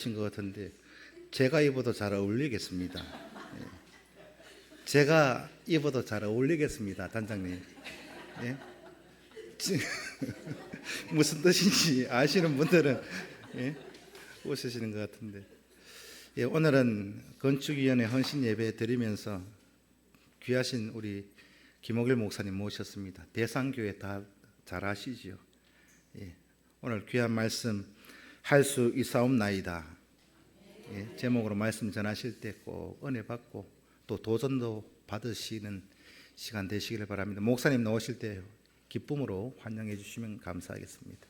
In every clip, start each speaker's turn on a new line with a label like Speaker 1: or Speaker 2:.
Speaker 1: 것 같은데 제가 입어도 잘 어울리겠습니다. 예. 제가 입어도 잘 어울리겠습니다, 단장님. 예? 무슨 뜻인지 아시는 분들은 예? 웃으시는 것 같은데 예, 오늘은 건축위원회 헌신 예배 드리면서 귀하신 우리 김옥일 목사님 모셨습니다. 대상교회 다 잘 아시죠? 예. 오늘 귀한 말씀 할 수 있사옵나이다. 예, 제목으로 말씀 전하실 때 꼭 은혜 받고 또 도전도 받으시는 시간 되시기를 바랍니다. 목사님 나오실 때 기쁨으로 환영해 주시면 감사하겠습니다.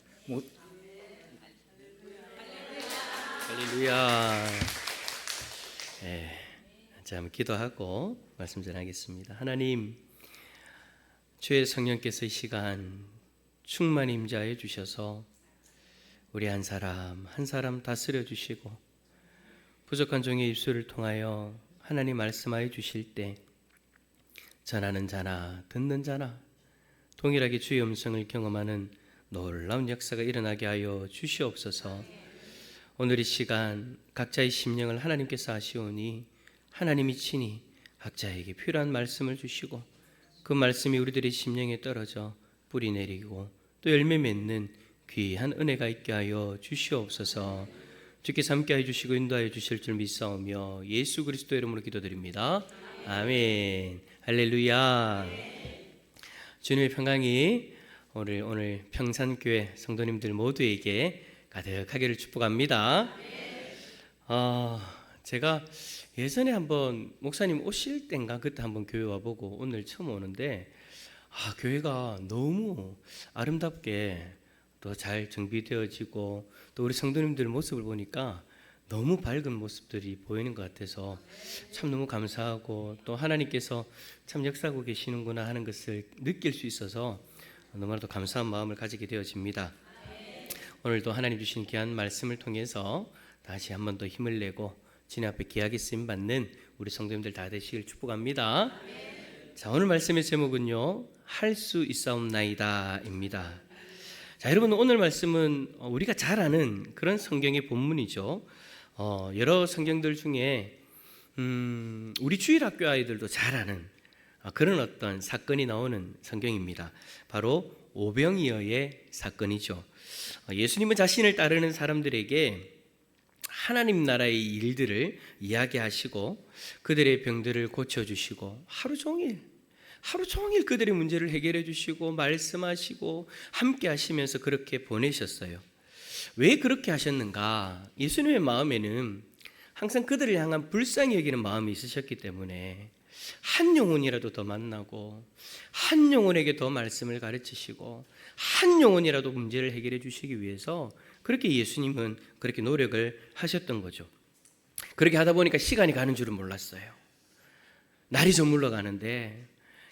Speaker 2: 할렐루야. 네, 자, 한번 기도하고 말씀 전하겠습니다. 하나님, 주의 성령께서 이 시간 충만히 임재하여 주셔서 우리 한 사람 한 사람 다스려 주시고 부족한 종의 입술을 통하여 하나님 말씀하여 주실 때 전하는 자나 듣는 자나 동일하게 주의 음성을 경험하는 놀라운 역사가 일어나게 하여 주시옵소서. 오늘 이 시간 각자의 심령을 하나님께서 아시오니 하나님이 친히 각자에게 필요한 말씀을 주시고 그 말씀이 우리들의 심령에 떨어져 뿌리 내리고 또 열매 맺는 귀한 은혜가 있게 하여 주시옵소서. 주께서 함께하여 주시고 인도하여 주실 줄 믿사오며 예수 그리스도 이름으로 기도드립니다. 아멘. 할렐루야. 주님의 평강이 오늘 평산교회 성도님들 모두에게 가득하기를 축복합니다. 제가 예전에 한번 목사님 오실 땐가 그때 한번 교회 와보고 오늘 처음 오는데 교회가 너무 아름답게 또 잘 정비되어지고 또 우리 성도님들 모습을 보니까 너무 밝은 모습들이 보이는 것 같아서 참 너무 감사하고 또 하나님께서 참 역사하고 계시는구나 하는 것을 느낄 수 있어서 너무나도 감사한 마음을 가지게 되어집니다. 오늘도 하나님 주신 귀한 말씀을 통해서 다시 한 번 더 힘을 내고 주님 앞에 귀하게 쓰임 받는 우리 성도님들 다 되시길 축복합니다. 자, 오늘 말씀의 제목은요, 할 수 있사옵나이다입니다. 자, 여러분, 오늘 말씀은 우리가 잘 아는 그런 성경의 본문이죠. 여러 성경들 중에 우리 주일학교 아이들도 잘 아는 그런 어떤 사건이 나오는 성경입니다. 바로 오병이어의 사건이죠. 예수님은 자신을 따르는 사람들에게 하나님 나라의 일들을 이야기하시고 그들의 병들을 고쳐주시고 하루 종일 그들의 문제를 해결해 주시고 말씀하시고 함께 하시면서 그렇게 보내셨어요. 왜 그렇게 하셨는가? 예수님의 마음에는 항상 그들을 향한 불쌍히 여기는 마음이 있으셨기 때문에 한 영혼이라도 더 만나고 한 영혼에게 더 말씀을 가르치시고 한 영혼이라도 문제를 해결해 주시기 위해서 그렇게 예수님은 그렇게 노력을 하셨던 거죠. 그렇게 하다 보니까 시간이 가는 줄은 몰랐어요. 날이 저물러 가는데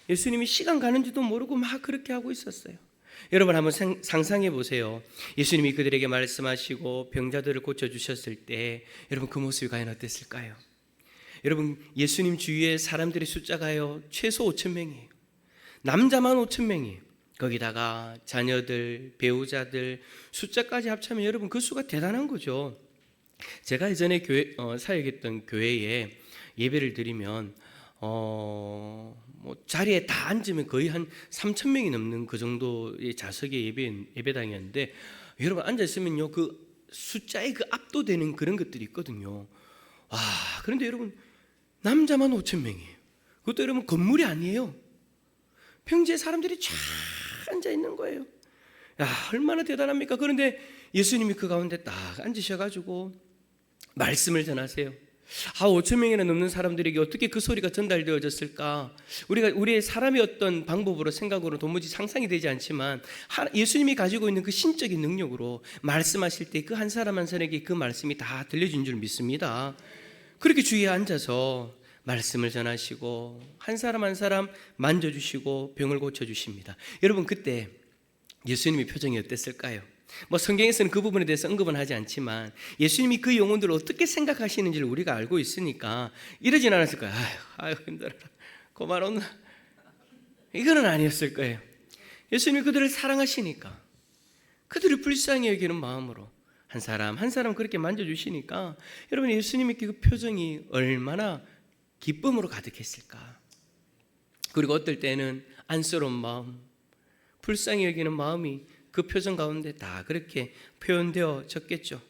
Speaker 2: 예수님이 시간 가는지도 모르고 막 그렇게 하고 있었어요. 여러분 한번 상상해 보세요. 예수님이 그들에게 말씀하시고 병자들을 고쳐주셨을 때 여러분 그 모습이 과연 어땠을까요? 여러분 예수님 주위에 사람들의 숫자가요 최소 5,000명이에요. 남자만 5,000명이에요. 거기다가 자녀들, 배우자들 숫자까지 합치면 여러분 그 수가 대단한 거죠. 제가 예전에 사역했던 교회에 예배를 드리면 자리에 다 앉으면 거의 한 3,000명이 넘는 그 정도의 좌석의 예배당이었는데 여러분 앉아 있으면요 그 숫자에 그 압도되는 그런 것들이 있거든요. 와, 그런데 여러분 남자만 5,000명이에요. 그것도 여러분 건물이 아니에요. 평지에 사람들이 쫙 앉아 있는 거예요. 야, 얼마나 대단합니까? 그런데 예수님이 그 가운데 딱 앉으셔가지고 말씀을 전하세요. 5,000명이나 넘는 사람들에게 어떻게 그 소리가 전달되어졌을까? 우리의 사람의 어떤 방법으로 생각으로 도무지 상상이 되지 않지만 예수님이 가지고 있는 그 신적인 능력으로 말씀하실 때 그 한 사람 한 사람에게 그 말씀이 다 들려준 줄 믿습니다. 그렇게 주위에 앉아서 말씀을 전하시고 한 사람 한 사람 만져주시고 병을 고쳐주십니다. 여러분 그때 예수님의 표정이 어땠을까요? 성경에서는 그 부분에 대해서 언급은 하지 않지만 예수님이 그 영혼들을 어떻게 생각하시는지를 우리가 알고 있으니까 이러진 않았을 거예요. 아유 힘들어라 고마웠나? 이거는 아니었을 거예요. 예수님이 그들을 사랑하시니까 그들을 불쌍히 여기는 마음으로 한 사람 한 사람 그렇게 만져주시니까 여러분 예수님의 그 표정이 얼마나 기쁨으로 가득했을까. 그리고 어떨 때는 안쓰러운 마음, 불쌍히 여기는 마음이 그 표정 가운데 다 그렇게 표현되어졌겠죠.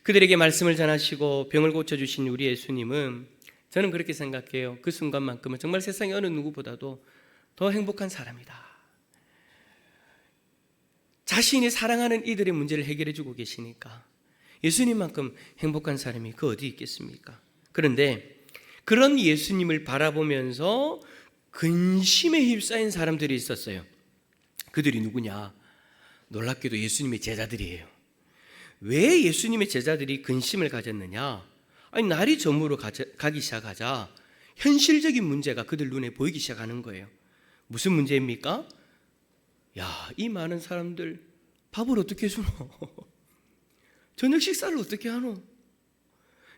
Speaker 2: 그들에게 말씀을 전하시고 병을 고쳐주신 우리 예수님은 저는 그렇게 생각해요. 그 순간만큼은 정말 세상의 어느 누구보다도 더 행복한 사람이다. 자신이 사랑하는 이들의 문제를 해결해 주고 계시니까 예수님만큼 행복한 사람이 그 어디 있겠습니까? 그런데 그런 예수님을 바라보면서 근심에 휩싸인 사람들이 있었어요. 그들이 누구냐? 놀랍게도 예수님의 제자들이에요. 왜 예수님의 제자들이 근심을 가졌느냐? 아니, 날이 저물어 가기 시작하자 현실적인 문제가 그들 눈에 보이기 시작하는 거예요. 무슨 문제입니까? 야, 이 많은 사람들 밥을 어떻게 주노? 저녁 식사를 어떻게 하노?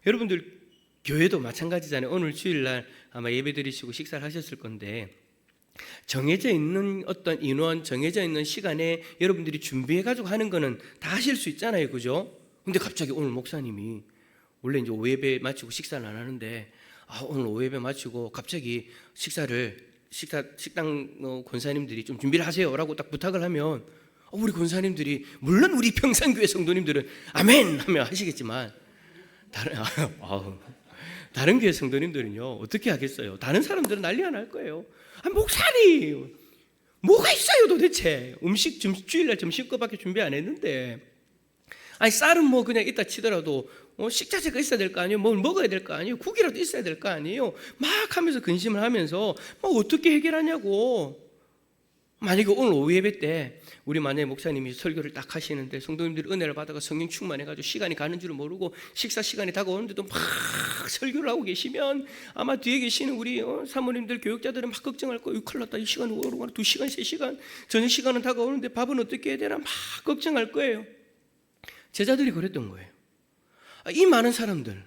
Speaker 2: 여러분들 교회도 마찬가지잖아요. 오늘 주일날 아마 예배 드리시고 식사를 하셨을 건데 정해져 있는 어떤 인원, 정해져 있는 시간에 여러분들이 준비해가지고 하는 거는 다 하실 수 있잖아요. 그죠? 근데 갑자기 오늘 목사님이 원래 이제 오예배 마치고 식사를 안 하는데 오늘 오예배 마치고 갑자기 식당 권사님들이 좀 준비를 하세요라고 딱 부탁을 하면 우리 권사님들이 물론 우리 평산교회 성도님들은 아멘 하며 하시겠지만 다른 교회 성도님들은요 어떻게 하겠어요? 다른 사람들은 난리가 날 거예요. 목사님 뭐가 있어요 도대체? 음식 주일날 점심거밖에 준비 안 했는데 쌀은 뭐 그냥 이따 치더라도 식자재가 있어야 될 거 아니에요? 뭘 먹어야 될 거 아니에요? 국이라도 있어야 될 거 아니에요? 막 하면서 근심을 하면서 어떻게 해결하냐고. 만약에 오늘 오후 예배 때 우리 만약에 목사님이 설교를 딱 하시는데 성도님들이 은혜를 받아가 성령 충만해가지고 시간이 가는 줄을 모르고 식사 시간이 다가오는데도 막 설교를 하고 계시면 아마 뒤에 계시는 우리 사모님들 교육자들은 막 걱정할 거예요. 큰일 났다. 이 시간 오르고 2시간 3시간 저녁 시간은 다가오는데 밥은 어떻게 해야 되나 막 걱정할 거예요. 제자들이 그랬던 거예요. 이 많은 사람들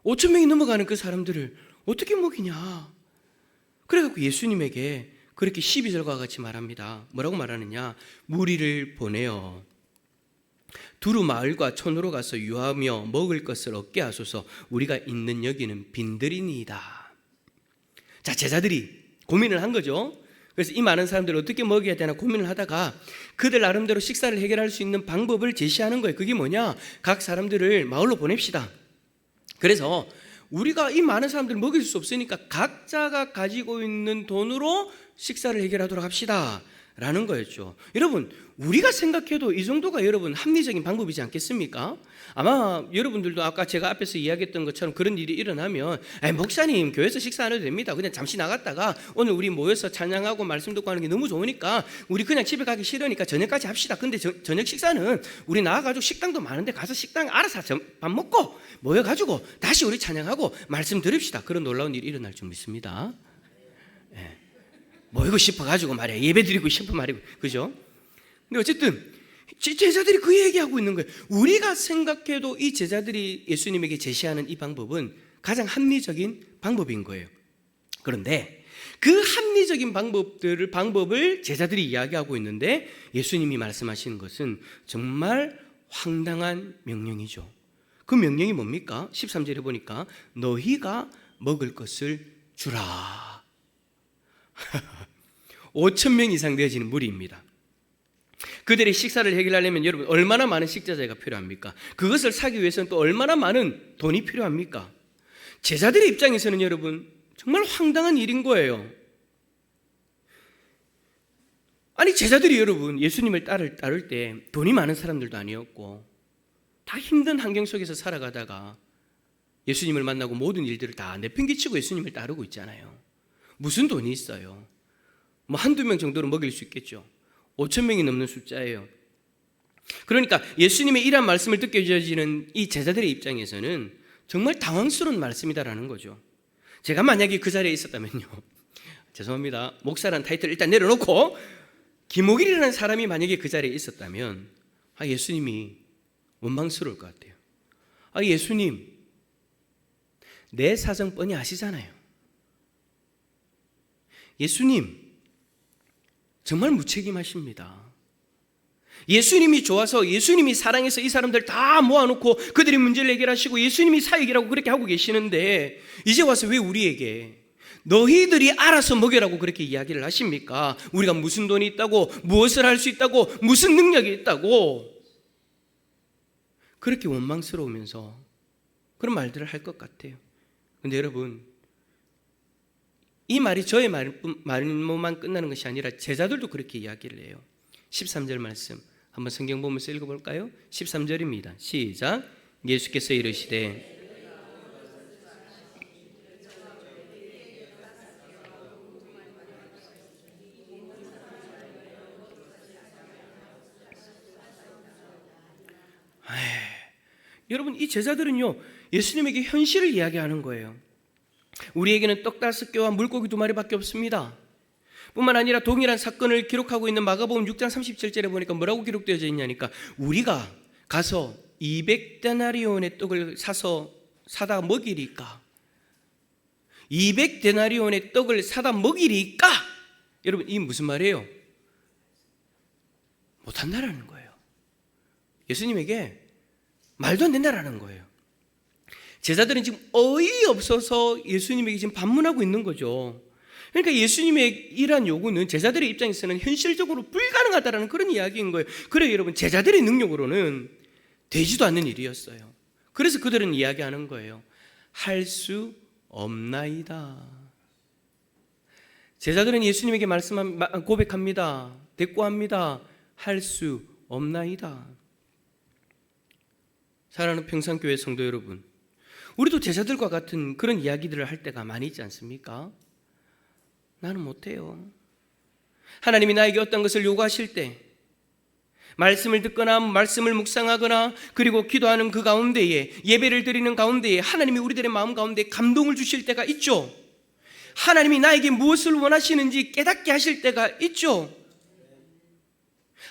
Speaker 2: 5천 명이 넘어가는 그 사람들을 어떻게 먹이냐. 그래갖고 예수님에게 그렇게 12절과 같이 말합니다. 뭐라고 말하느냐? 무리를 보내어 두루 마을과 촌으로 가서 유하며 먹을 것을 얻게 하소서. 우리가 있는 여기는 빈들이니이다. 자, 제자들이 고민을 한 거죠. 그래서 이 많은 사람들을 어떻게 먹여야 되나 고민을 하다가 그들 나름대로 식사를 해결할 수 있는 방법을 제시하는 거예요. 그게 뭐냐? 각 사람들을 마을로 보냅시다. 그래서 우리가 이 많은 사람들을 먹일 수 없으니까 각자가 가지고 있는 돈으로 식사를 해결하도록 합시다 라는 거였죠. 여러분 우리가 생각해도 이 정도가 여러분 합리적인 방법이지 않겠습니까? 아마 여러분들도 아까 제가 앞에서 이야기했던 것처럼 그런 일이 일어나면 목사님 교회에서 식사 안 해도 됩니다. 그냥 잠시 나갔다가 오늘 우리 모여서 찬양하고 말씀 듣고 하는 게 너무 좋으니까 우리 그냥 집에 가기 싫으니까 저녁까지 합시다. 근데 저녁 식사는 우리 나가가지고 식당도 많은데 가서 식당 알아서 밥 먹고 모여가지고 다시 우리 찬양하고 말씀 들읍시다. 그런 놀라운 일이 일어날 줄 믿습니다. 네. 모이고 싶어가지고 말이야. 예배 드리고 싶어 말이고 그죠? 근데 어쨌든 제자들이 그 얘기하고 있는 거예요. 우리가 생각해도 이 제자들이 예수님에게 제시하는 이 방법은 가장 합리적인 방법인 거예요. 그런데 그 합리적인 방법을 제자들이 이야기하고 있는데 예수님이 말씀하시는 것은 정말 황당한 명령이죠. 그 명령이 뭡니까? 13절에 보니까 너희가 먹을 것을 주라. 5천 명 이상 되어지는 무리입니다. 그들의 식사를 해결하려면 여러분 얼마나 많은 식자재가 필요합니까? 그것을 사기 위해서는 또 얼마나 많은 돈이 필요합니까? 제자들의 입장에서는 여러분 정말 황당한 일인 거예요. 아니 제자들이 여러분 예수님을 따를 때 돈이 많은 사람들도 아니었고 다 힘든 환경 속에서 살아가다가 예수님을 만나고 모든 일들을 다 내팽개치고 예수님을 따르고 있잖아요. 무슨 돈이 있어요? 뭐 한두 명 정도로 먹일 수 있겠죠. 5천 명이 넘는 숫자예요. 그러니까 예수님의 이러한 말씀을 듣게 되어지는 이 제자들의 입장에서는 정말 당황스러운 말씀이다라는 거죠. 제가 만약에 그 자리에 있었다면요. 죄송합니다. 목사라는 타이틀을 일단 내려놓고 김옥일이라는 사람이 만약에 그 자리에 있었다면 예수님이 원망스러울 것 같아요. 예수님 내 사정 뻔히 아시잖아요. 예수님 정말 무책임하십니다. 예수님이 좋아서 예수님이 사랑해서 이 사람들 다 모아놓고 그들이 문제를 해결하시고 예수님이 사역이라고 그렇게 하고 계시는데 이제 와서 왜 우리에게 너희들이 알아서 먹여라고 그렇게 이야기를 하십니까? 우리가 무슨 돈이 있다고, 무엇을 할 수 있다고, 무슨 능력이 있다고 그렇게 원망스러우면서 그런 말들을 할 것 같아요. 근데 여러분, 이 말이 저의 말로만 끝나는 것이 아니라 제자들도 그렇게 이야기를 해요. 13절 말씀 한번 성경 보면서 읽어볼까요? 13절입니다. 시작. 예수께서 이르시되 여러분, 이 제자들은요 예수님에게 현실을 이야기하는 거예요. 우리에게는 떡 5개와 물고기 2마리밖에 없습니다. 뿐만 아니라 동일한 사건을 기록하고 있는 마가복음 6장 37절에 보니까 뭐라고 기록되어져 있냐니까 우리가 가서 200데나리온의 떡을 사다 먹이리까? 200데나리온의 떡을 사다 먹이리까? 여러분, 이게 무슨 말이에요? 못한다라는 거예요. 예수님에게 말도 안 된다라는 거예요. 제자들은 지금 어이없어서 예수님에게 지금 반문하고 있는 거죠. 그러니까 예수님의 이러한 요구는 제자들의 입장에서는 현실적으로 불가능하다라는 그런 이야기인 거예요. 그래요, 여러분, 제자들의 능력으로는 되지도 않는 일이었어요. 그래서 그들은 이야기하는 거예요. 할 수 없나이다. 제자들은 예수님에게 고백합니다. 대꾸합니다. 할 수 없나이다. 사랑하는 평산교회 성도 여러분, 우리도 제자들과 같은 그런 이야기들을 할 때가 많이 있지 않습니까? 나는 못해요. 하나님이 나에게 어떤 것을 요구하실 때 말씀을 듣거나 말씀을 묵상하거나 그리고 기도하는 그 가운데에 예배를 드리는 가운데에 하나님이 우리들의 마음 가운데 감동을 주실 때가 있죠. 하나님이 나에게 무엇을 원하시는지 깨닫게 하실 때가 있죠.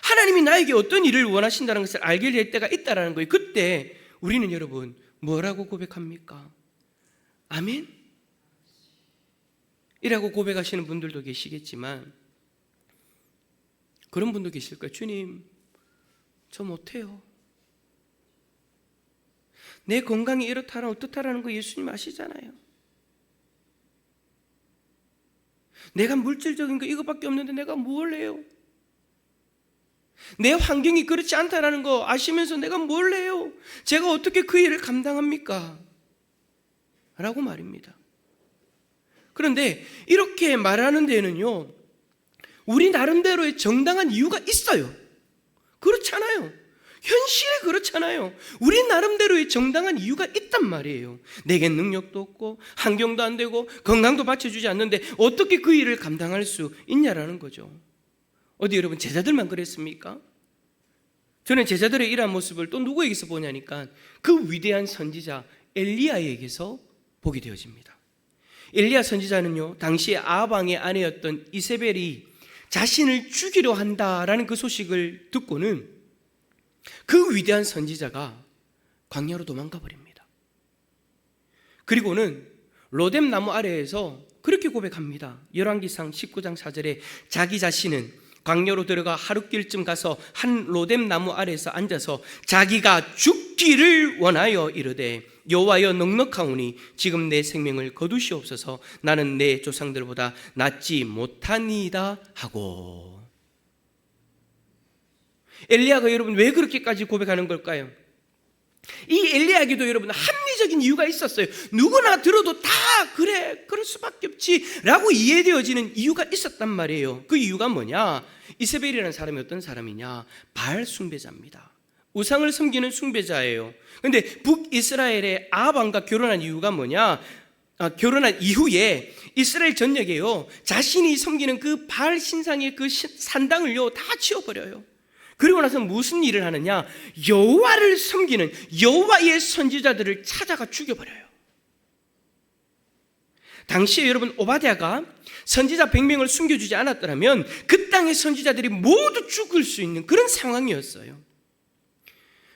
Speaker 2: 하나님이 나에게 어떤 일을 원하신다는 것을 알게 될 때가 있다는 거예요. 그때 우리는 여러분 뭐라고 고백합니까? 아멘? 이라고 고백하시는 분들도 계시겠지만 그런 분도 계실 거예요. 주님, 저 못해요. 내 건강이 이렇다라 어떻다라는 거 예수님 아시잖아요. 내가 물질적인 거 이거밖에 없는데 내가 뭘 해요? 내 환경이 그렇지 않다라는 거 아시면서 내가 뭘 해요? 제가 어떻게 그 일을 감당합니까? 라고 말입니다. 그런데 이렇게 말하는 데는요 우리 나름대로의 정당한 이유가 있어요. 그렇잖아요. 현실에 그렇잖아요. 우리 나름대로의 정당한 이유가 있단 말이에요. 내겐 능력도 없고 환경도 안 되고 건강도 받쳐주지 않는데 어떻게 그 일을 감당할 수 있냐라는 거죠. 어디 여러분 제자들만 그랬습니까? 저는 제자들의 이러한 모습을 또 누구에게서 보냐니까 그 위대한 선지자 엘리야에게서 보게 되어집니다. 엘리야 선지자는요 당시에 아합 왕의 아내였던 이세벨이 자신을 죽이려 한다라는 그 소식을 듣고는 그 위대한 선지자가 광야로 도망가 버립니다. 그리고는 로뎀 나무 아래에서 그렇게 고백합니다. 열왕기상 19장 4절에 자기 자신은 광야로 들어가 하룻길쯤 가서 한 로뎀 나무 아래에서 앉아서 자기가 죽기를 원하여 이르되 여호와여 넉넉하오니 지금 내 생명을 거두시옵소서. 나는 내 조상들보다 낫지 못하니이다 하고. 엘리야가 여러분 왜 그렇게까지 고백하는 걸까요? 이 엘리야에게도 여러분 합리적인 이유가 있었어요. 누구나 들어도 다 그래 그럴 수밖에 없지 라고 이해되어지는 이유가 있었단 말이에요. 그 이유가 뭐냐? 이세벨이라는 사람이 어떤 사람이냐? 바알 숭배자입니다. 우상을 섬기는 숭배자예요. 그런데 북이스라엘의 아합 왕과 결혼한 이유가 뭐냐? 결혼한 이후에 이스라엘 전역에요 자신이 섬기는 그 바알 신상의 그 산당을요 다 치워버려요. 그리고 나서 무슨 일을 하느냐? 여호와를 섬기는 여호와의 선지자들을 찾아가 죽여버려요. 당시에 여러분 오바댜가 선지자 100명을 숨겨주지 않았더라면 그 땅의 선지자들이 모두 죽을 수 있는 그런 상황이었어요.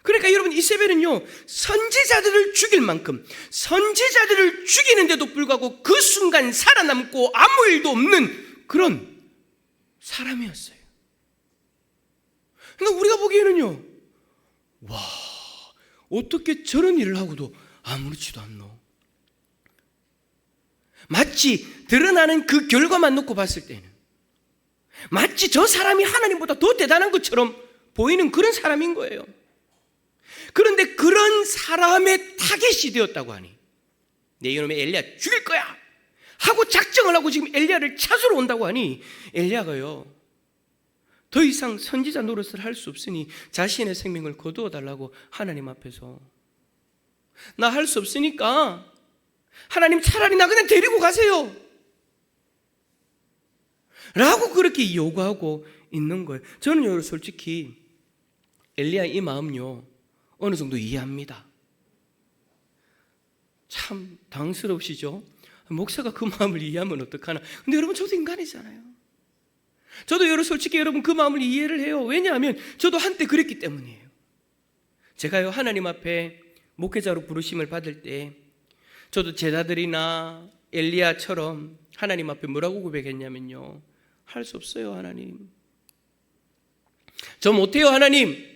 Speaker 2: 그러니까 여러분 이세벨은요 선지자들을 죽일 만큼 선지자들을 죽이는데도 불구하고 그 순간 살아남고 아무 일도 없는 그런 사람이었어요. 그러니까 우리가 보기에는요, 와, 어떻게 저런 일을 하고도 아무렇지도 않노? 마치 드러나는 그 결과만 놓고 봤을 때는 마치 저 사람이 하나님보다 더 대단한 것처럼 보이는 그런 사람인 거예요. 그런데 그런 사람의 타겟이 되었다고 하니, 내 이놈의 엘리야 죽일 거야 하고 작정을 하고 지금 엘리야를 찾으러 온다고 하니, 엘리야가요 더 이상 선지자 노릇을 할 수 없으니 자신의 생명을 거두어 달라고 하나님 앞에서, 나 할 수 없으니까 하나님 차라리 나 그냥 데리고 가세요 라고 그렇게 요구하고 있는 거예요. 저는요 솔직히 엘리야 이 마음요 어느 정도 이해합니다. 참 당스러우시죠? 목사가 그 마음을 이해하면 어떡하나. 근데 여러분, 저도 인간이잖아요. 저도 솔직히 여러분 그 마음을 이해를 해요. 왜냐하면 저도 한때 그랬기 때문이에요. 제가요 하나님 앞에 목회자로 부르심을 받을 때 저도 제자들이나 엘리야처럼 하나님 앞에 뭐라고 고백했냐면요, 할 수 없어요 하나님, 저 못해요 하나님.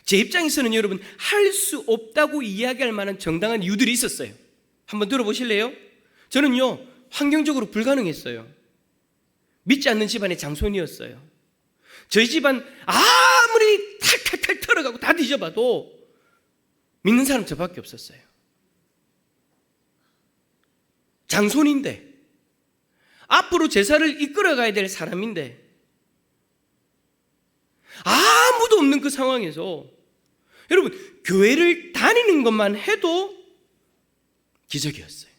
Speaker 2: 제 입장에서는 여러분 할 수 없다고 이야기할 만한 정당한 이유들이 있었어요. 한번 들어보실래요? 저는요 환경적으로 불가능했어요. 믿지 않는 집안의 장손이었어요. 저희 집안 아무리 탈탈탈 털어가고 다 뒤져봐도 믿는 사람 저밖에 없었어요. 장손인데, 앞으로 제사를 이끌어가야 될 사람인데, 아무도 없는 그 상황에서 여러분 교회를 다니는 것만 해도 기적이었어요.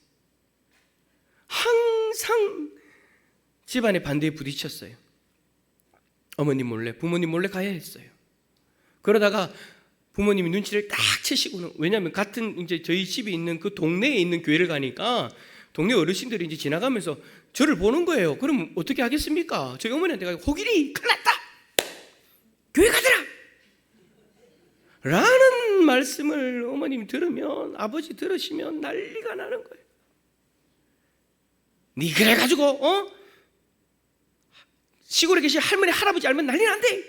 Speaker 2: 항상 집안의 반대에 부딪혔어요. 어머님 몰래, 부모님 몰래 가야 했어요. 그러다가 부모님이 눈치를 딱 채시고는, 왜냐하면 같은 이제 저희 집이 있는 그 동네에 있는 교회를 가니까 동네 어르신들이 이제 지나가면서 저를 보는 거예요. 그럼 어떻게 하겠습니까? 저희 어머니한테 가서 호길이 큰일 났다, 교회 가더라 라는 말씀을 어머님이 들으면, 아버지 들으시면 난리가 나는 거예요. 니 그래가지고 시골에 계신 할머니 할아버지 알면 난리 난대.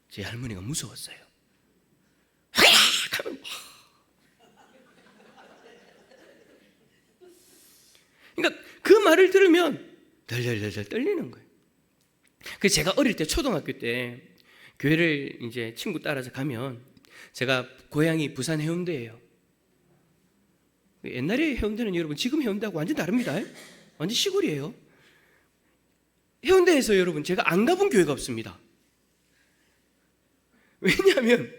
Speaker 2: 제 할머니가 무서웠어요. 하면 그러니까 그 말을 들으면 덜덜덜 떨리는 거예요. 그래서 제가 어릴 때 초등학교 때 교회를 이제 친구 따라서 가면, 제가 고향이 부산 해운대예요. 옛날에 해운대는 여러분 지금 해운대하고 완전 다릅니다. 완전 시골이에요. 해운대에서 여러분 제가 안 가본 교회가 없습니다. 왜냐하면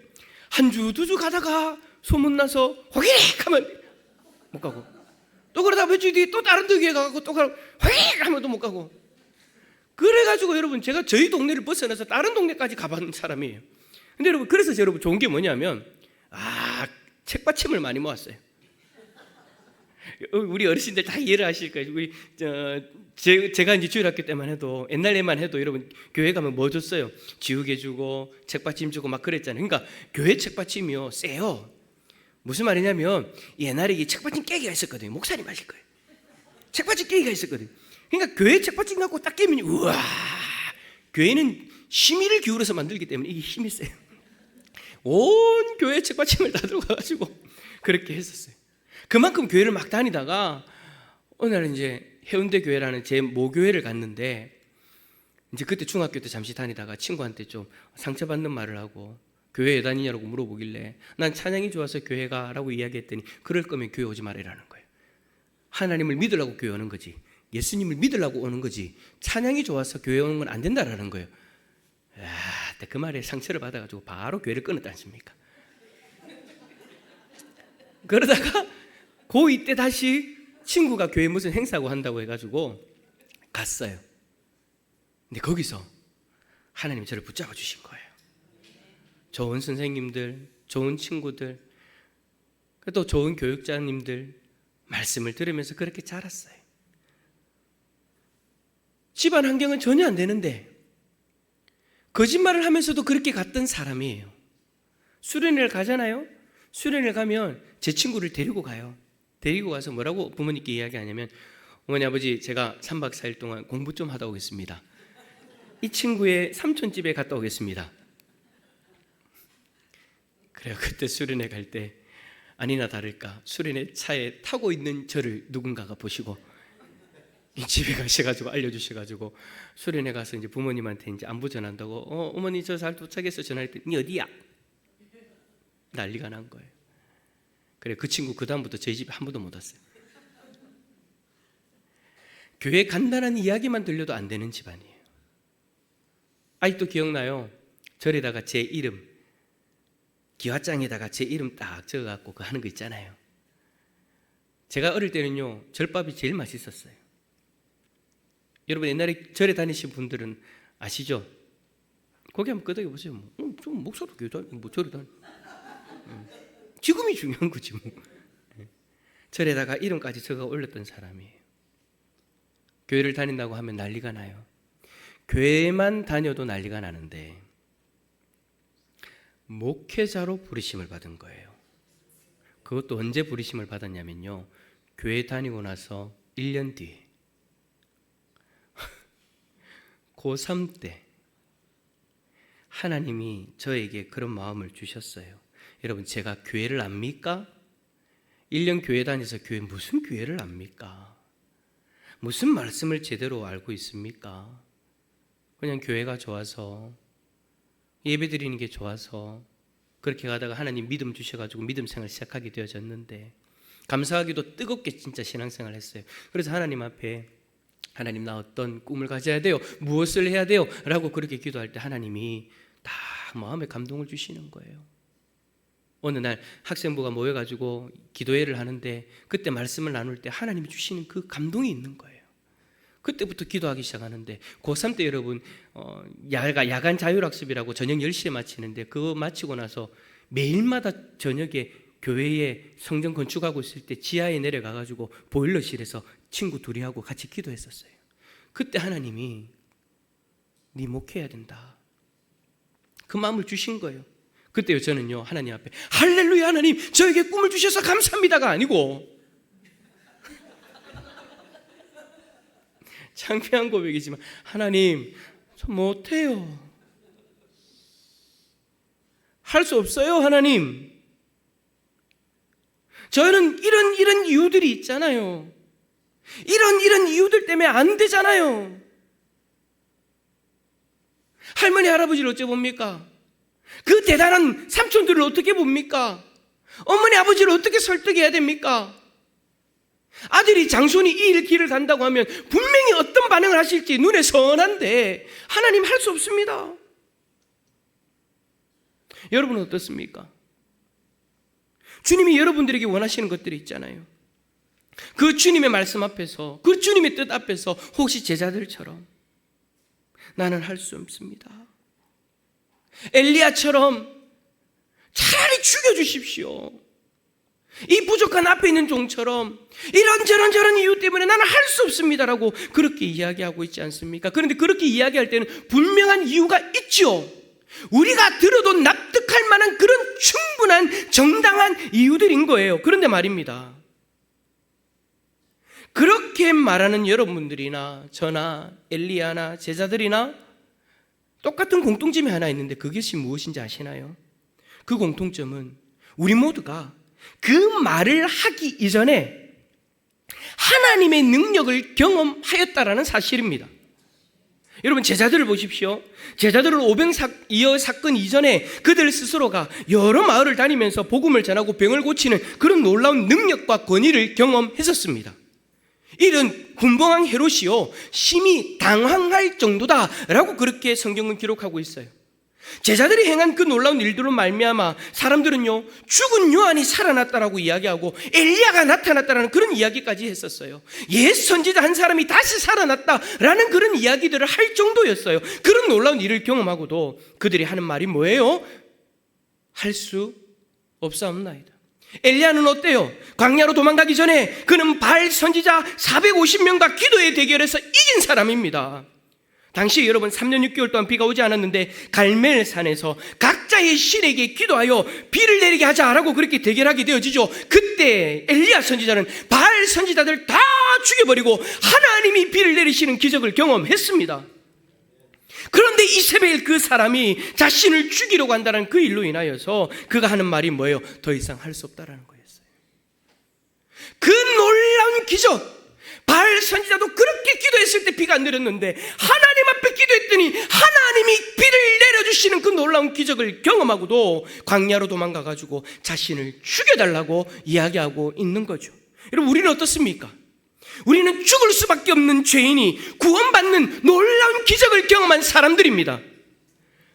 Speaker 2: 한 주 두 주 가다가 소문나서 호기릭 하면 못 가고, 또 그러다 몇 주 뒤에 또 다른 데 교회 가고 또 가고 호기릭 하면 또 못 가고, 그래가지고 여러분 제가 저희 동네를 벗어나서 다른 동네까지 가본 사람이에요. 근데 여러분 그래서 여러분 좋은 게 뭐냐면, 책받침을 많이 모았어요. 우리 어르신들 다 이해를 하실 거예요. 우리 제가 이제 주일학교 때만 해도, 옛날에만 해도 여러분 교회 가면 뭐 줬어요? 지우개 주고 책받침 주고 막 그랬잖아요. 그러니까 교회 책받침이요 세요. 무슨 말이냐면, 옛날에 이 책받침 깨기가 있었거든요. 목사님 아실 거예요. 책받침 깨기가 있었거든요. 그러니까 교회 책받침 갖고 딱 깨면, 우와, 교회는 심의를 기울여서 만들기 때문에 이게 힘이 세요. 온 교회 책받침을 다 들고 가가지고 그렇게 했었어요. 그만큼 교회를 막 다니다가 어느 날 이제 해운대 교회라는 제 모교회를 갔는데, 이제 그때 중학교 때 잠시 다니다가 친구한테 좀 상처받는 말을 하고, 교회 왜 다니냐고 물어보길래 난 찬양이 좋아서 교회 가라고 이야기했더니, 그럴 거면 교회 오지 말아라는 거예요. 하나님을 믿으려고 교회 오는 거지, 예수님을 믿으려고 오는 거지, 찬양이 좋아서 교회 오는 건 안 된다라는 거예요. 그 말에 상처를 받아가지고 바로 교회를 끊었지 않습니까? 그러다가 고2 때 다시 친구가 교회 무슨 행사고 한다고 해가지고 갔어요. 근데 거기서 하나님이 저를 붙잡아 주신 거예요. 좋은 선생님들, 좋은 친구들, 또 좋은 교육자님들 말씀을 들으면서 그렇게 자랐어요. 집안 환경은 전혀 안 되는데 거짓말을 하면서도 그렇게 갔던 사람이에요. 수련회를 가잖아요. 수련회를 가면 제 친구를 데리고 가요. 데리고 가서 뭐라고 부모님께 이야기하냐면, 어머니 아버지 제가 3박 4일 동안 공부 좀 하다 오겠습니다. 이 친구의 삼촌 집에 갔다 오겠습니다. 그래요. 그때 수련회 갈 때 아니나 다를까 수련회 차에 타고 있는 저를 누군가가 보시고 이 집에 가셔가지고 알려주셔가지고 수련회 가서 이제 부모님한테 이제 안부 전한다고 어머니 저 잘 도착했어 전화했더니 니 어디야? 난리가 난 거예요. 그래 그 친구 그 다음부터 저희 집에 한 번도 못 왔어요. 교회 간단한 이야기만 들려도 안 되는 집안이에요. 아직도 기억나요. 절에다가 제 이름 기와장에다가 제 이름 딱 적어갖고 그 하는 거 있잖아요. 제가 어릴 때는요 절밥이 제일 맛있었어요. 여러분 옛날에 절에 다니신 분들은 아시죠? 거기 한번 끄덕여 보세요. 좀 목사도 교회 다니, 뭐 절에 다니. 지금이 중요한 거지 뭐. 절에다가 이름까지 적어 올렸던 사람이에요. 교회를 다닌다고 하면 난리가 나요. 교회만 다녀도 난리가 나는데 목회자로 부르심을 받은 거예요. 그것도 언제 부르심을 받았냐면요. 교회 다니고 나서 1년 뒤에 고3 때 하나님이 저에게 그런 마음을 주셨어요. 여러분 제가 교회를 압니까? 1년 교회 다녀서 무슨 교회를 압니까? 무슨 말씀을 제대로 알고 있습니까? 그냥 교회가 좋아서 예배 드리는 게 좋아서 그렇게 가다가 하나님 믿음 주셔가지고 믿음 생활 시작하게 되어졌는데 감사하게도 뜨겁게 진짜 신앙생활 했어요. 그래서 하나님 앞에 하나님 나 어떤 꿈을 가져야 돼요? 무엇을 해야 돼요? 라고 그렇게 기도할 때 하나님이 다 마음에 감동을 주시는 거예요. 어느 날 학생부가 모여가지고 기도회를 하는데 그때 말씀을 나눌 때 하나님이 주시는 그 감동이 있는 거예요. 그때부터 기도하기 시작하는데 고3 때 여러분 야간 자율학습이라고 저녁 10시에 마치는데 그거 마치고 나서 매일마다 저녁에 교회에 성전 건축하고 있을 때 지하에 내려가가지고 보일러실에서 친구 둘이 하고 같이 기도했었어요. 그때 하나님이 네 목회해야 된다 그 마음을 주신 거예요. 그때요 저는요 하나님 앞에 할렐루야 하나님 저에게 꿈을 주셔서 감사합니다가 아니고 창피한 고백이지만 하나님 저 못해요. 할 수 없어요 하나님. 저는 이런 이유들이 있잖아요. 이런 이유들 때문에 안 되잖아요. 할머니 할아버지를 어째 봅니까? 그 대단한 삼촌들을 어떻게 봅니까? 어머니 아버지를 어떻게 설득해야 됩니까? 아들이 장손이 이 길을 간다고 하면 분명히 어떤 반응을 하실지 눈에 선한데 하나님 할 수 없습니다. 여러분은 어떻습니까? 주님이 여러분들에게 원하시는 것들이 있잖아요. 그 주님의 말씀 앞에서 그 주님의 뜻 앞에서 혹시 제자들처럼 나는 할 수 없습니다. 엘리야처럼 차라리 죽여주십시오. 이 부족한 앞에 있는 종처럼 이런저런 이유 때문에 나는 할 수 없습니다라고 그렇게 이야기하고 있지 않습니까? 그런데 그렇게 이야기할 때는 분명한 이유가 있죠. 우리가 들어도 납득할 만한 그런 충분한 정당한 이유들인 거예요. 그런데 말입니다, 그렇게 말하는 여러분들이나 저나 엘리야나 제자들이나 똑같은 공통점이 하나 있는데 그것이 무엇인지 아시나요? 그 공통점은 우리 모두가 그 말을 하기 이전에 하나님의 능력을 경험하였다라는 사실입니다. 여러분 제자들을 보십시오. 제자들은 오병이어 사건 이전에 그들 스스로가 여러 마을을 다니면서 복음을 전하고 병을 고치는 그런 놀라운 능력과 권위를 경험했었습니다. 이런 군봉왕 헤롯이요 심히 당황할 정도다라고 그렇게 성경은 기록하고 있어요. 제자들이 행한 그 놀라운 일들로 말미암아 사람들은요 죽은 요한이 살아났다라고 이야기하고 엘리야가 나타났다라는 그런 이야기까지 했었어요. 옛 선지자 한 사람이 다시 살아났다라는 그런 이야기들을 할 정도였어요. 그런 놀라운 일을 경험하고도 그들이 하는 말이 뭐예요? 할 수 없사옵나이다. 엘리야는 어때요? 광야로 도망가기 전에 그는 바알 선지자 450명과 기도의 대결에서 이긴 사람입니다. 당시 여러분 3년 6개월 동안 비가 오지 않았는데 갈멜산에서 각자의 신에게 기도하여 비를 내리게 하자라고 그렇게 대결하게 되어지죠. 그때 엘리야 선지자는 바알 선지자들 다 죽여버리고 하나님이 비를 내리시는 기적을 경험했습니다. 그런데 이세벨 그 사람이 자신을 죽이려고 한다는 그 일로 인하여서 그가 하는 말이 뭐예요? 더 이상 할 수 없다라는 거였어요. 그 놀라운 기적, 바알 선지자도 그렇게 기도했을 때 비가 안 내렸는데 하나님 앞에 기도했더니 하나님이 비를 내려주시는 그 놀라운 기적을 경험하고도 광야로 도망가가지고 자신을 죽여달라고 이야기하고 있는 거죠. 여러분, 우리는 어떻습니까? 우리는 죽을 수밖에 없는 죄인이 구원받는 놀라운 기적을 경험한 사람들입니다.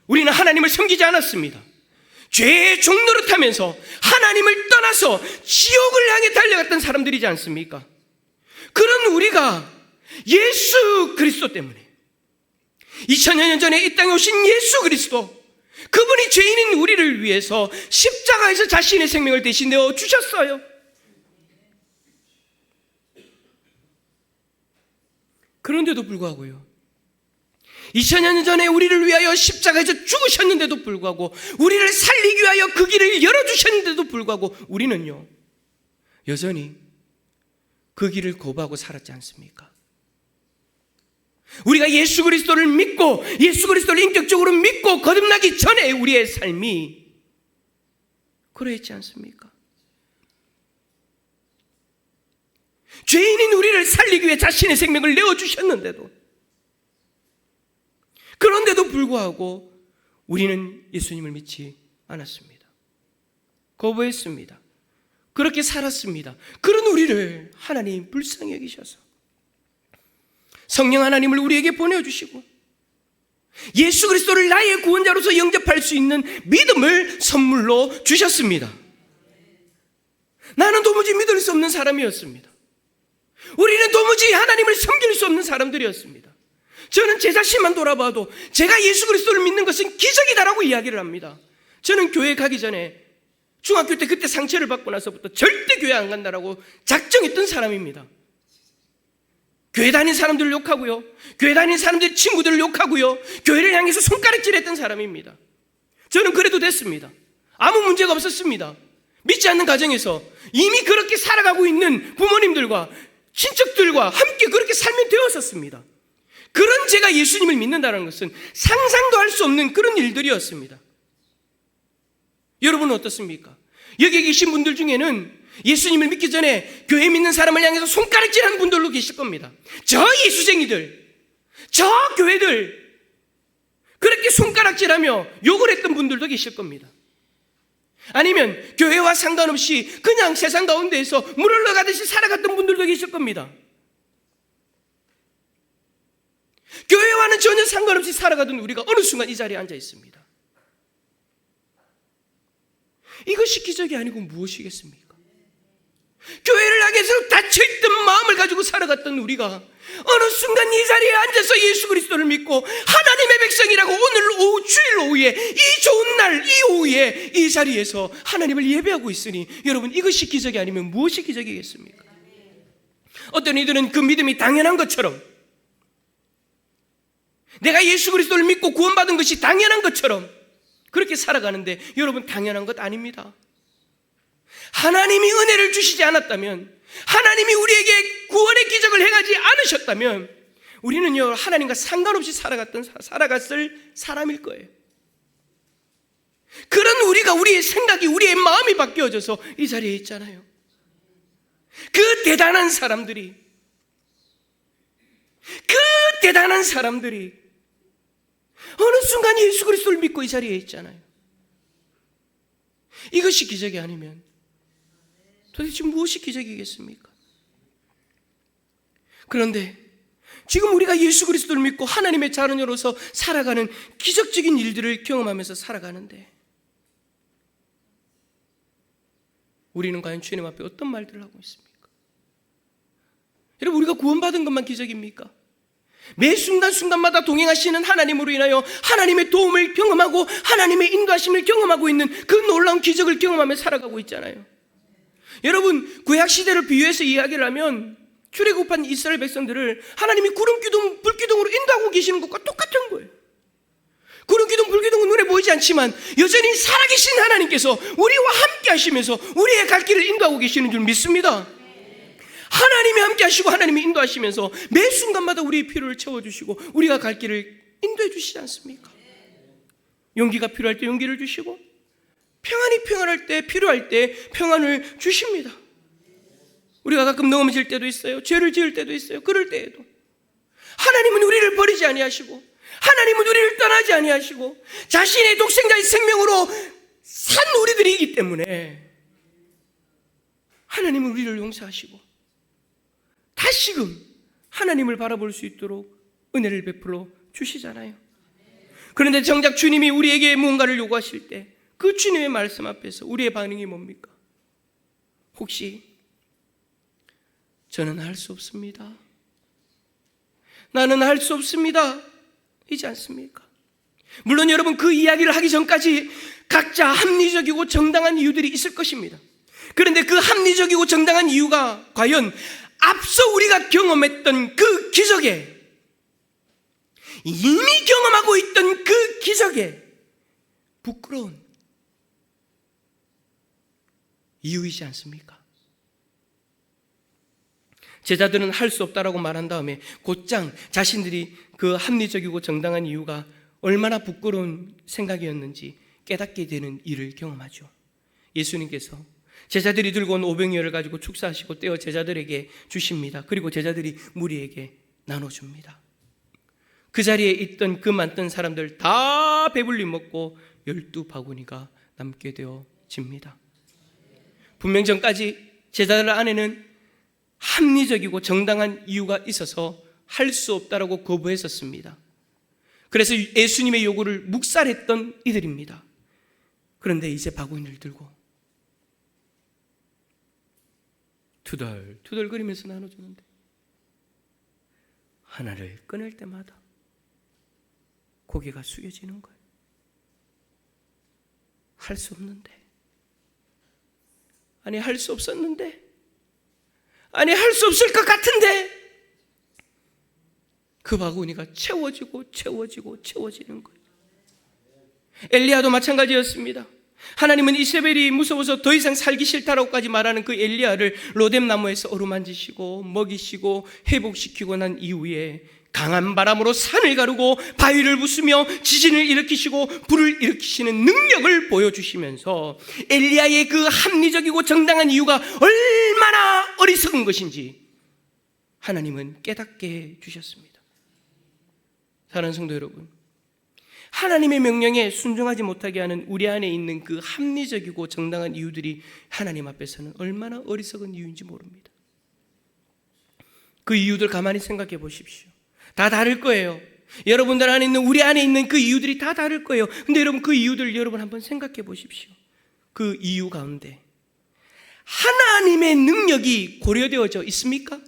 Speaker 2: 우리는 하나님을 섬기지 않았습니다. 죄의 종노릇하면서 하나님을 떠나서 지옥을 향해 달려갔던 사람들이지 않습니까? 그런 우리가 예수 그리스도 때문에 2000여 년 전에 이 땅에 오신 예수 그리스도, 그분이 죄인인 우리를 위해서 십자가에서 자신의 생명을 대신 내어 주셨어요. 그런데도 불구하고요, 2000여 년 전에 우리를 위하여 십자가에서 죽으셨는데도 불구하고, 우리를 살리기 위하여 그 길을 열어주셨는데도 불구하고 우리는요 여전히 그 길을 거부하고 살았지 않습니까? 우리가 예수 그리스도를 믿고 예수 그리스도를 인격적으로 믿고 거듭나기 전에 우리의 삶이 그러했지 않습니까? 죄인인 우리를 살리기 위해 자신의 생명을 내어주셨는데도, 그런데도 불구하고 우리는 예수님을 믿지 않았습니다. 거부했습니다. 그렇게 살았습니다. 그런 우리를 하나님 불쌍히 여기셔서 성령 하나님을 우리에게 보내주시고 예수 그리스도를 나의 구원자로서 영접할 수 있는 믿음을 선물로 주셨습니다. 나는 도무지 믿을 수 없는 사람이었습니다. 우리는 도무지 하나님을 섬길 수 없는 사람들이었습니다. 저는 제 자신만 돌아봐도 제가 예수 그리스도를 믿는 것은 기적이다라고 이야기를 합니다. 저는 교회 가기 전에 중학교 때 그때 상처를 받고 나서부터 절대 교회 안 간다라고 작정했던 사람입니다. 교회 다닌 사람들을 욕하고요, 교회 다닌 사람들 친구들을 욕하고요, 교회를 향해서 손가락질했던 사람입니다. 저는 그래도 됐습니다. 아무 문제가 없었습니다. 믿지 않는 가정에서 이미 그렇게 살아가고 있는 부모님들과 친척들과 함께 그렇게 살면 되었었습니다. 그런 제가 예수님을 믿는다는 것은 상상도 할 수 없는 그런 일들이었습니다. 여러분은 어떻습니까? 여기 계신 분들 중에는 예수님을 믿기 전에 교회 믿는 사람을 향해서 손가락질하는 분들도 계실 겁니다. 저 예수쟁이들, 저 교회들, 그렇게 손가락질하며 욕을 했던 분들도 계실 겁니다. 아니면 교회와 상관없이 그냥 세상 가운데에서 물 흘러가듯이 살아갔던 분들도 계실 겁니다. 교회와는 전혀 상관없이 살아가던 우리가 어느 순간 이 자리에 앉아 있습니다. 이것이 기적이 아니고 무엇이겠습니까? 교회를 향해서 닫혀있던 마음을 가지고 살아갔던 우리가 어느 순간 이 자리에 앉아서 예수 그리스도를 믿고 하나님의 백성이라고 오늘 오후, 주일 오후에, 이 좋은 날, 이 오후에 이 자리에서 하나님을 예배하고 있으니 여러분, 이것이 기적이 아니면 무엇이 기적이겠습니까? 어떤 이들은 그 믿음이 당연한 것처럼, 내가 예수 그리스도를 믿고 구원받은 것이 당연한 것처럼 그렇게 살아가는데, 여러분, 당연한 것 아닙니다. 하나님이 은혜를 주시지 않았다면, 하나님이 우리에게 구원의 기적을 행하지 않으셨다면 우리는요 하나님과 상관없이 살아갔을 사람일 거예요. 그런 우리가, 우리의 생각이, 우리의 마음이 바뀌어져서 이 자리에 있잖아요. 그 대단한 사람들이 어느 순간 예수 그리스도를 믿고 이 자리에 있잖아요. 이것이 기적이 아니면 도대체 무엇이 기적이겠습니까? 그런데 지금 우리가 예수 그리스도를 믿고 하나님의 자녀로서 살아가는 기적적인 일들을 경험하면서 살아가는데, 우리는 과연 주님 앞에 어떤 말들을 하고 있습니까? 여러분, 우리가 구원받은 것만 기적입니까? 매 순간순간마다 동행하시는 하나님으로 인하여 하나님의 도움을 경험하고 하나님의 인도하심을 경험하고 있는 그 놀라운 기적을 경험하며 살아가고 있잖아요. 여러분, 구약시대를 비유해서 이야기를 하면 출애굽한 이스라엘 백성들을 하나님이 구름기둥, 불기둥으로 인도하고 계시는 것과 똑같은 거예요. 구름기둥, 불기둥은 눈에 보이지 않지만 여전히 살아계신 하나님께서 우리와 함께 하시면서 우리의 갈 길을 인도하고 계시는 줄 믿습니다. 하나님이 함께 하시고 하나님이 인도하시면서 매 순간마다 우리의 필요를 채워주시고 우리가 갈 길을 인도해 주시지 않습니까? 용기가 필요할 때 용기를 주시고 평안이 필요할 때 평안을 주십니다. 우리가 가끔 넘어질 때도 있어요. 죄를 지을 때도 있어요. 그럴 때에도 하나님은 우리를 버리지 아니하시고 하나님은 우리를 떠나지 아니하시고 자신의 독생자의 생명으로 산 우리들이기 때문에 하나님은 우리를 용서하시고 다시금 하나님을 바라볼 수 있도록 은혜를 베풀어 주시잖아요. 그런데 정작 주님이 우리에게 무언가를 요구하실 때 그 주님의 말씀 앞에서 우리의 반응이 뭡니까? 혹시 저는 할 수 없습니다. 나는 할 수 없습니다. 이지 않습니까? 물론 여러분 그 이야기를 하기 전까지 각자 합리적이고 정당한 이유들이 있을 것입니다. 그런데 그 합리적이고 정당한 이유가 과연 앞서 우리가 경험했던 그 기적에 이미 경험하고 있던 그 기적에 부끄러운 이유이지 않습니까? 제자들은 할 수 없다라고 말한 다음에 곧장 자신들이 그 합리적이고 정당한 이유가 얼마나 부끄러운 생각이었는지 깨닫게 되는 일을 경험하죠. 예수님께서 제자들이 들고 온 오병이어를 가지고 축사하시고 떼어 제자들에게 주십니다. 그리고 제자들이 무리에게 나눠줍니다. 그 자리에 있던 그 많던 사람들 다 배불리 먹고 12바구니가 남게 되어집니다. 분명 전까지 제자들 안에는 합리적이고 정당한 이유가 있어서 할 수 없다라고 거부했었습니다. 그래서 예수님의 요구를 묵살했던 이들입니다. 그런데 이제 바구니를 들고 투덜투덜거리면서 나눠주는데 하나를 꺼낼 때마다 고개가 숙여지는 거예요. 할 수 없는데, 아니 할 수 없었는데, 아니 할 수 없을 것 같은데 그 바구니가 채워지고 채워지는 거예요. 엘리야도 마찬가지였습니다. 하나님은 이세벨이 무서워서 더 이상 살기 싫다라고까지 말하는 그 엘리야를 로뎀나무에서 어루만지시고 먹이시고 회복시키고 난 이후에 강한 바람으로 산을 가르고 바위를 부수며 지진을 일으키시고 불을 일으키시는 능력을 보여주시면서 엘리야의 그 합리적이고 정당한 이유가 얼마나 어리석은 것인지 하나님은 깨닫게 해 주셨습니다. 사랑하는 성도 여러분, 하나님의 명령에 순종하지 못하게 하는 우리 안에 있는 그 합리적이고 정당한 이유들이 하나님 앞에서는 얼마나 어리석은 이유인지 모릅니다. 그 이유들 가만히 생각해 보십시오. 다 다를 거예요. 여러분들 안에 있는, 우리 안에 있는 그 이유들이 다 다를 거예요. 근데 여러분 그 이유들 여러분 한번 생각해 보십시오. 그 이유 가운데 하나님의 능력이 고려되어져 있습니까?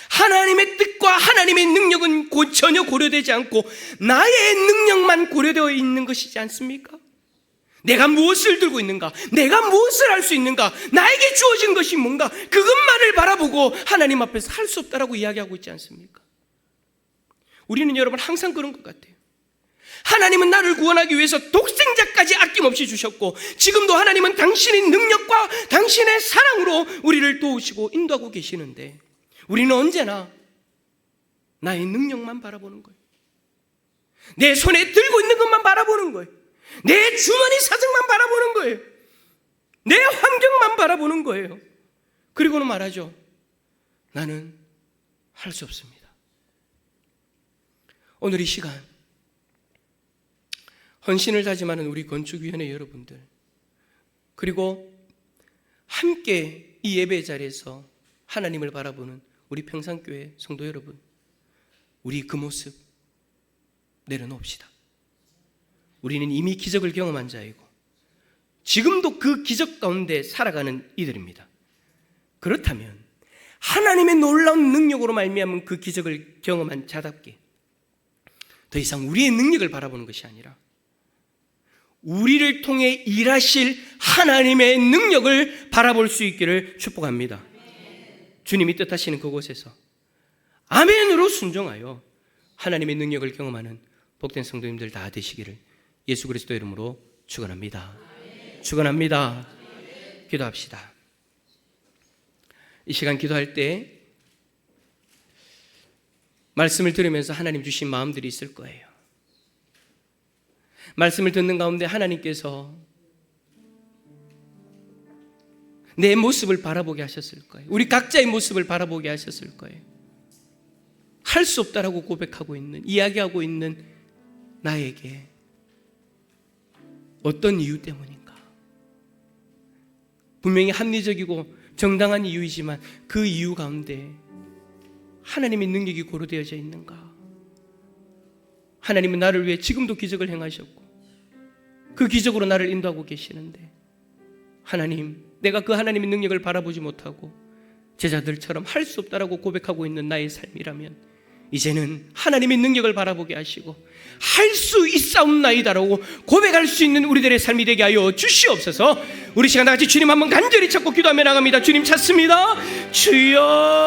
Speaker 2: 하나님의 뜻과 하나님의 능력은 전혀 고려되지 않고 나의 능력만 고려되어 있는 것이지 않습니까? 내가 무엇을 들고 있는가? 내가 무엇을 할 수 있는가? 나에게 주어진 것이 뭔가? 그것만을 바라보고 하나님 앞에서 할 수 없다라고 이야기하고 있지 않습니까? 우리는 여러분 항상 그런 것 같아요. 하나님은 나를 구원하기 위해서 독생자까지 아낌없이 주셨고 지금도 하나님은 당신의 능력과 당신의 사랑으로 우리를 도우시고 인도하고 계시는데 우리는 언제나 나의 능력만 바라보는 거예요. 내 손에 들고 있는 것만 바라보는 거예요. 내 주머니 사정만 바라보는 거예요. 내 환경만 바라보는 거예요. 그리고는 말하죠. 나는 할 수 없습니다. 오늘 이 시간 헌신을 다짐하는 우리 건축위원회 여러분들, 그리고 함께 이 예배 자리에서 하나님을 바라보는 우리 평산교회 성도 여러분, 우리 그 모습 내려놓읍시다. 우리는 이미 기적을 경험한 자이고 지금도 그 기적 가운데 살아가는 이들입니다. 그렇다면 하나님의 놀라운 능력으로 말미암은 그 기적을 경험한 자답게 더 이상 우리의 능력을 바라보는 것이 아니라 우리를 통해 일하실 하나님의 능력을 바라볼 수 있기를 축복합니다. 주님이 뜻하시는 그곳에서 아멘으로 순종하여 하나님의 능력을 경험하는 복된 성도님들 다 되시기를 예수 그리스도 이름으로 축원합니다. 축원합니다. 기도합시다. 이 시간 기도할 때 말씀을 들으면서 하나님 주신 마음들이 있을 거예요. 말씀을 듣는 가운데 하나님께서 내 모습을 바라보게 하셨을 거예요. 우리 각자의 모습을 바라보게 하셨을 거예요. 할 수 없다라고 고백하고 있는, 이야기하고 있는 나에게 어떤 이유 때문인가? 분명히 합리적이고 정당한 이유이지만 그 이유 가운데 하나님의 능력이 고려되어져 있는가? 하나님은 나를 위해 지금도 기적을 행하셨고 그 기적으로 나를 인도하고 계시는데, 하나님, 내가 그 하나님의 능력을 바라보지 못하고 제자들처럼 할 수 없다라고 고백하고 있는 나의 삶이라면 이제는 하나님의 능력을 바라보게 하시고 할 수 있사옵나이다라고 고백할 수 있는 우리들의 삶이 되게 하여 주시옵소서. 우리 시간 다 같이 주님 한번 간절히 찾고 기도하며 나갑니다. 주님 찾습니다. 주여.